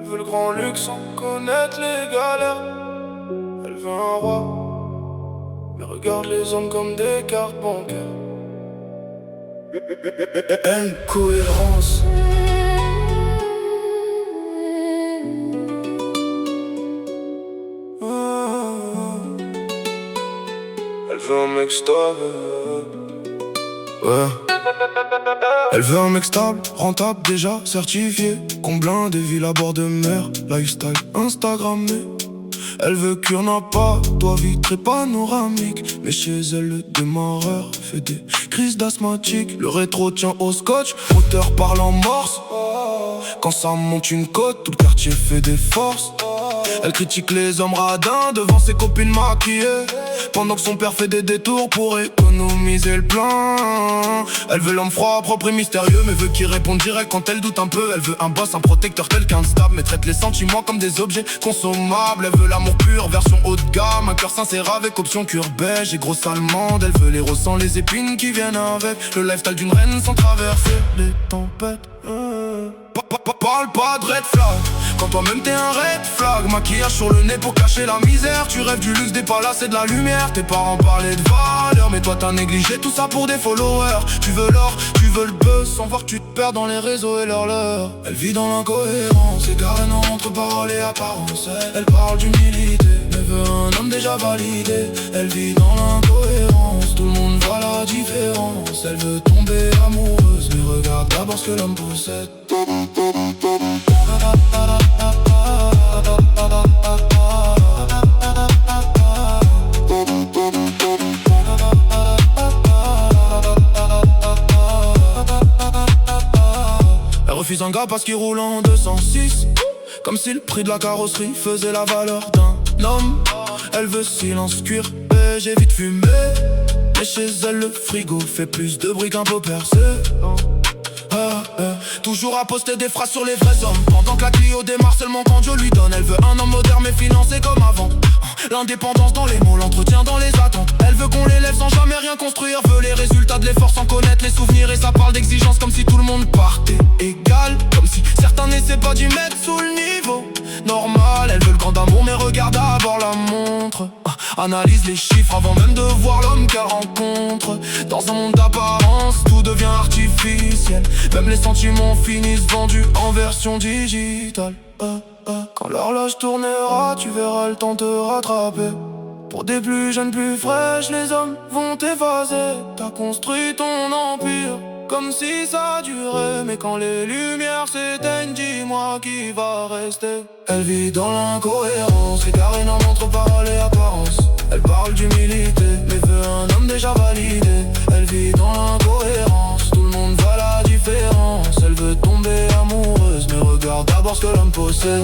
veut le grand luxe sans connaître les galères. Elle veut un roi, mais regarde les hommes comme des cartes bancaires. Incohérence. Elle veut un mec stable. Ouais. Elle veut un mec stable, rentable déjà, certifié, comblant des villes à bord de mer, lifestyle Instagrammé. Elle veut qu'il n'y en a pas, toi vitré panoramique, mais chez elle le démarreur fait des crises d'asthmatique. Le rétro tient au scotch, moteur parle en morse. Quand ça monte une côte, tout le quartier fait des forces. Elle critique les hommes radins devant ses copines maquillées, pendant que son père fait des détours pour économiser le plein. Elle veut l'homme froid, propre et mystérieux, mais veut qu'il réponde direct quand elle doute un peu. Elle veut un boss, un protecteur, quelqu'un de stable, mais traite les sentiments comme des objets consommables. Elle veut l'amour pur, version haut de gamme, un cœur sincère avec option cure beige et grosse allemande. Elle veut les roses sans les épines qui viennent avec, le lifestyle d'une reine sans traverser les tempêtes. Parle pas de red flag quand toi-même t'es un red flag. Maquillage sur le nez pour cacher la misère. Tu rêves du luxe, des palaces et de la lumière. Tes parents parlaient de valeur, mais toi t'as négligé tout ça pour des followers. Tu veux l'or, tu veux le buzz, sans voir que tu te perds dans les réseaux et leur leurre. Elle vit dans l'incohérence, égarée entre paroles et apparence. Elle parle d'humilité, mais veut un homme déjà validé. Elle vit dans l'incohérence, tout le monde voit la différence. Elle veut tomber amoureuse, mais regarde d'abord ce que l'homme possède. Elle refuse un gars parce qu'il roule en 206, comme si le prix de la carrosserie faisait la valeur d'un homme. Elle veut silence, cuir, beige et vite fumé, mais chez elle le frigo fait plus de bruit qu'un pot percé. Toujours à poster des phrases sur les vrais hommes, pendant que la Clio démarre seulement quand Dieu lui donne. Elle veut un homme moderne mais financé comme avant, l'indépendance dans les mots, l'entretien dans les attentes. Elle veut qu'on l'élève sans jamais rien construire, veut les résultats de l'effort sans connaître les souvenirs. Et ça parle d'exigence comme si tout le monde partait égal, comme si certains n'essaient pas d'y mettre sous le niveau normal. Elle veut le grand amour mais regarde d'abord la montre, analyse les chiffres avant même de voir l'homme qu'elle rencontre. Dans un monde d'apparence, tout devient artificiel, même les sentiments finissent vendus en version digitale. Quand l'horloge tournera, tu verras le temps te rattraper. Pour des plus jeunes, plus fraîches, les hommes vont t'effacer. T'as construit ton empire comme si ça durait, mais quand les lumières s'éteignent, dis-moi qui va rester. Elle vit dans l'incohérence, égarée entre paroles et apparence. Elle parle d'humilité, mais veut un homme déjà validé. Elle vit dans l'incohérence, tout le monde voit la différence. Elle veut tomber amoureuse, mais regarde d'abord ce que l'homme possède.